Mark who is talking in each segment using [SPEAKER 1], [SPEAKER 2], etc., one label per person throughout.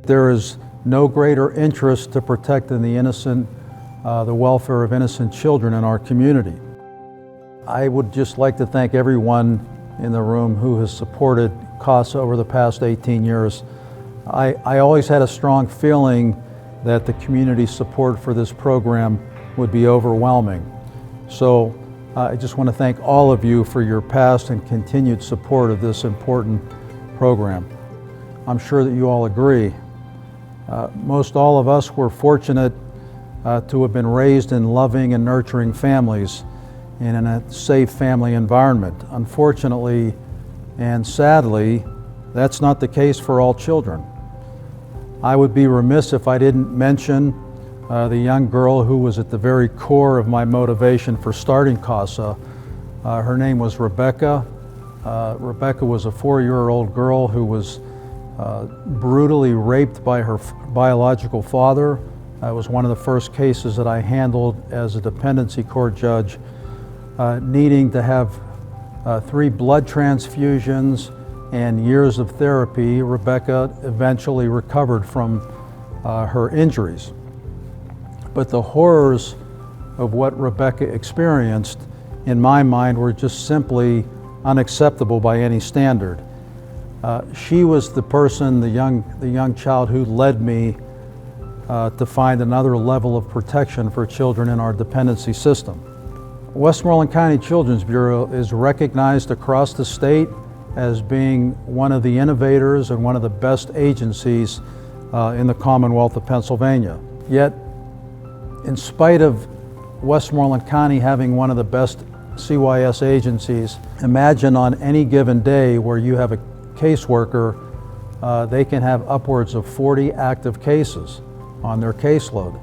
[SPEAKER 1] There is no greater interest to protecting the welfare of innocent children in our community. I would just like to thank everyone in the room who has supported CASA over the past 18 years. I always had a strong feeling that the community support for this program would be overwhelming. So I just want to thank all of you for your past and continued support of this important program. I'm sure that you all agree. Most all of us were fortunate to have been raised in loving and nurturing families and in a safe family environment. Unfortunately and sadly, that's not the case for all children. I would be remiss if I didn't mention the young girl who was at the very core of my motivation for starting CASA. Her name was Rebecca. Rebecca was a 4-year-old girl who was brutally raped by her biological father. It was one of the first cases that I handled as a dependency court judge, needing to have 3 blood transfusions and years of therapy. Rebecca eventually recovered from her injuries. But the horrors of what Rebecca experienced, in my mind, were just simply unacceptable by any standard. She was the person, the young child who led me to find another level of protection for children in our dependency system. Westmoreland County Children's Bureau is recognized across the state as being one of the innovators and one of the best agencies in the Commonwealth of Pennsylvania. Yet, in spite of Westmoreland County having one of the best CYS agencies, imagine on any given day where you have a caseworker, they can have upwards of 40 active cases on their caseload.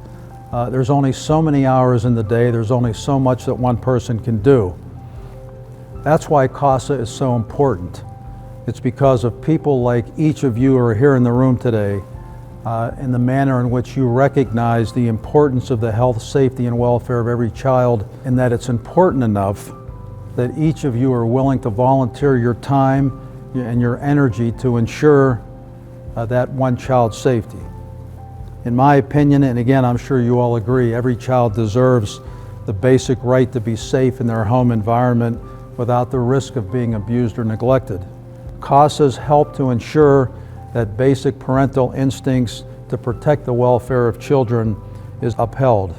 [SPEAKER 1] There's only so many hours in the day, there's only so much that one person can do. That's why CASA is so important. It's because of people like each of you who are here in the room today, and the manner in which you recognize the importance of the health, safety, and welfare of every child, and that it's important enough that each of you are willing to volunteer your time and your energy to ensure that one child's safety. In my opinion, and again, I'm sure you all agree, every child deserves the basic right to be safe in their home environment without the risk of being abused or neglected. CASA's help to ensure that basic parental instincts to protect the welfare of children is upheld.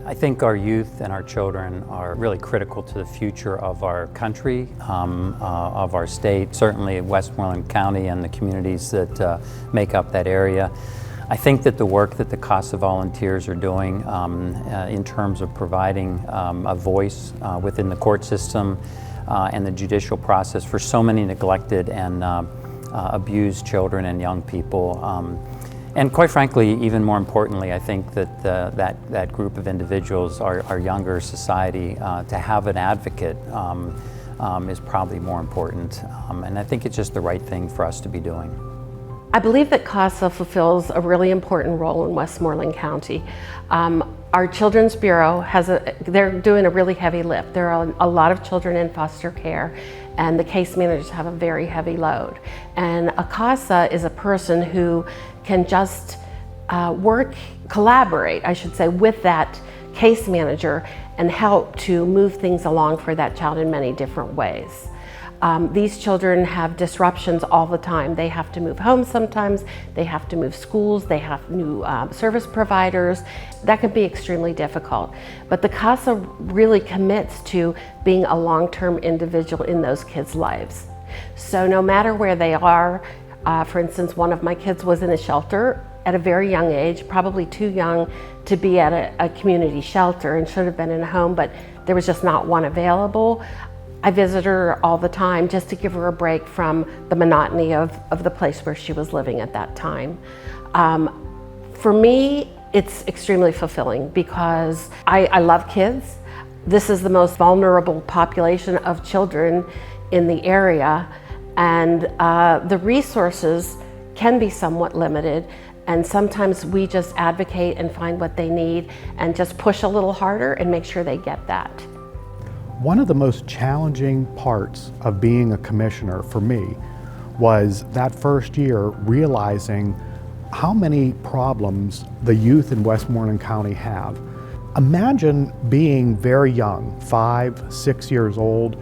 [SPEAKER 2] I think our youth and our children are really critical to the future of our country, of our state, certainly Westmoreland County and the communities that make up that area. I think that the work that the CASA volunteers are doing in terms of providing a voice within the court system and the judicial process for so many neglected and abused children and young people. And quite frankly, even more importantly, I think that that group of individuals, our younger society, to have an advocate is probably more important. And I think it's just the right thing for us to be doing.
[SPEAKER 3] I believe that CASA fulfills a really important role in Westmoreland County. Our Children's Bureau they're doing a really heavy lift. There are a lot of children in foster care, and the case managers have a very heavy load. And a CASA is a person who can just collaborate, I should say, with that case manager and help to move things along for that child in many different ways. These children have disruptions all the time. They have to move home sometimes, they have to move schools, they have new service providers. That can be extremely difficult. But the CASA really commits to being a long-term individual in those kids' lives. So no matter where they are, for instance, one of my kids was in a shelter at a very young age, probably too young to be at a community shelter and should have been in a home, but there was just not one available. I visit her all the time just to give her a break from the monotony of the place where she was living at that time. For me, it's extremely fulfilling because I love kids. This is the most vulnerable population of children in the area, and the resources can be somewhat limited, and sometimes we just advocate and find what they need and just push a little harder and make sure they get that.
[SPEAKER 4] One of the most challenging parts of being a commissioner for me was that first year realizing how many problems the youth in Westmoreland County have. Imagine being very young, 5, 6 years old,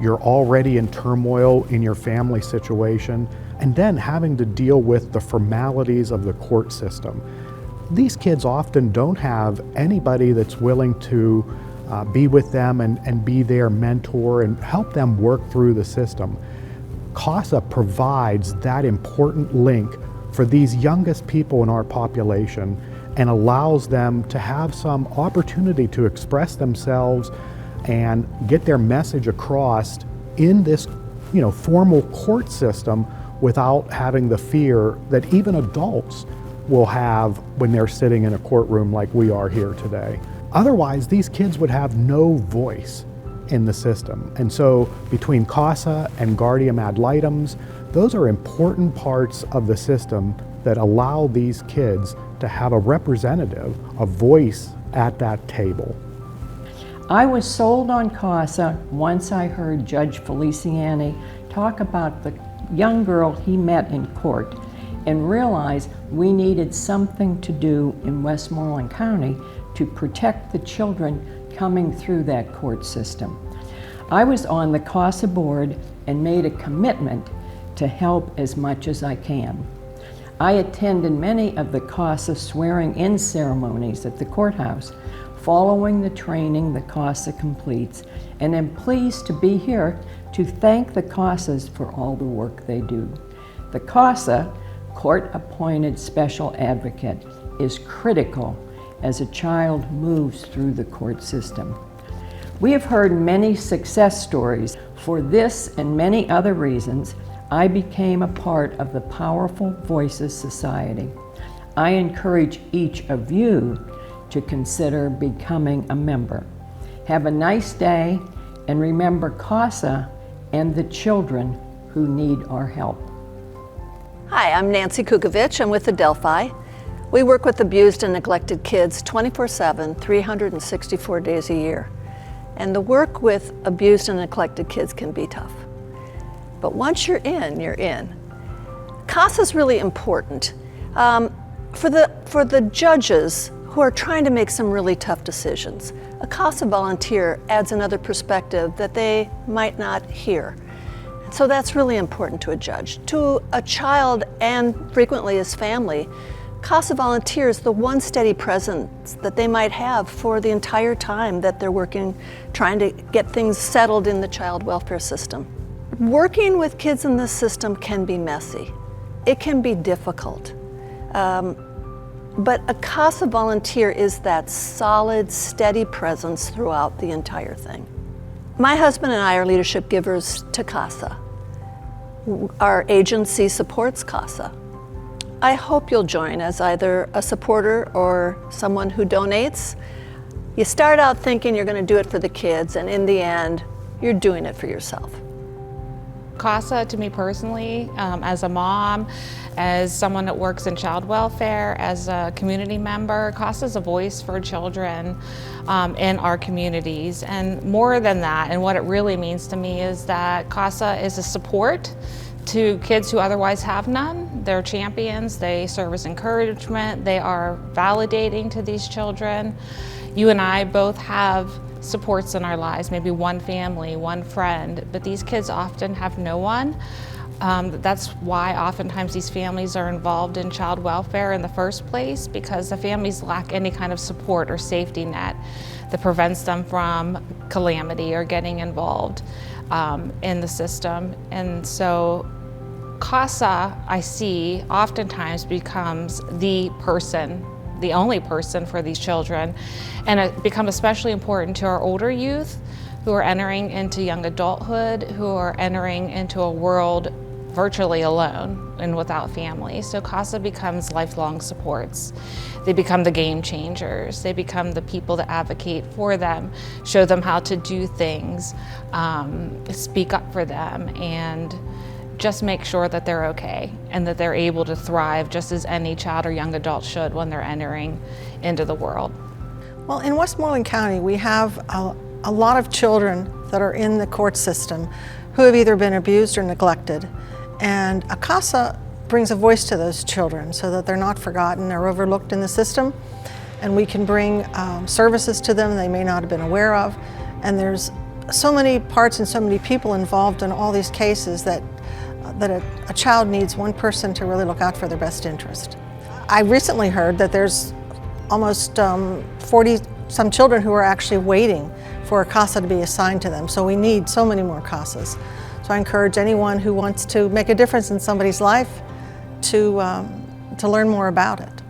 [SPEAKER 4] you're already in turmoil in your family situation, and then having to deal with the formalities of the court system. These kids often don't have anybody that's willing to be with them and be their mentor and help them work through the system. CASA provides that important link for these youngest people in our population and allows them to have some opportunity to express themselves and get their message across in this, formal court system without having the fear that even adults will have when they're sitting in a courtroom like we are here today. Otherwise, these kids would have no voice in the system. And so between CASA and Guardian Ad Litems, those are important parts of the system that allow these kids to have a representative, a voice at that table.
[SPEAKER 5] I was sold on CASA once I heard Judge Feliciani talk about the young girl he met in court and realized we needed something to do in Westmoreland County to protect the children coming through that court system. I was on the CASA board and made a commitment to help as much as I can. I attended many of the CASA swearing-in ceremonies at the courthouse, following the training the CASA completes, and am pleased to be here to thank the CASAs for all the work they do. The CASA, Court-Appointed Special Advocate, is critical as a child moves through the court system. We have heard many success stories. For this and many other reasons, I became a part of the Powerful Voices Society. I encourage each of you to consider becoming a member. Have a nice day, and remember CASA and the children who need our help.
[SPEAKER 6] Hi, I'm Nancy Kukovich. I'm with Adelphi. We work with abused and neglected kids 24/7, 364 days a year. And the work with abused and neglected kids can be tough. But once you're in, you're in. CASA is really important for the judges who are trying to make some really tough decisions. A CASA volunteer adds another perspective that they might not hear. So that's really important to a judge. To a child and frequently his family, CASA volunteers the one steady presence that they might have for the entire time that they're working, trying to get things settled in the child welfare system. Working with kids in this system can be messy. It can be difficult. But a CASA volunteer is that solid, steady presence throughout the entire thing. My husband and I are leadership givers to CASA. Our agency supports CASA. I hope you'll join as either a supporter or someone who donates. You start out thinking you're going to do it for the kids, and in the end, you're doing it for yourself.
[SPEAKER 7] CASA, to me personally, as a mom, as someone that works in child welfare, as a community member, CASA is a voice for children in our communities. And more than that, and what it really means to me is that CASA is a support to kids who otherwise have none. They're champions, they serve as encouragement, they are validating to these children. You and I both have supports in our lives, maybe one family, one friend, but these kids often have no one. That's why oftentimes these families are involved in child welfare in the first place, because the families lack any kind of support or safety net that prevents them from calamity or getting involved in the system. And so CASA, I see, oftentimes becomes the person, the only person for these children, and it becomes especially important to our older youth who are entering into young adulthood, who are entering into a world virtually alone and without family. So CASA becomes lifelong supports. They become the game changers. They become the people that advocate for them, show them how to do things, speak up for them, and just make sure that they're okay and that they're able to thrive just as any child or young adult should when they're entering into the world.
[SPEAKER 8] Well, in Westmoreland County, we have a lot of children that are in the court system who have either been abused or neglected. And a CASA brings a voice to those children so that they're not forgotten or overlooked in the system, and we can bring services to them they may not have been aware of. And there's so many parts and so many people involved in all these cases that a child needs one person to really look out for their best interest. I recently heard that there's almost 40 some children who are actually waiting for a CASA to be assigned to them. So we need so many more CASAs. So I encourage anyone who wants to make a difference in somebody's life to learn more about it.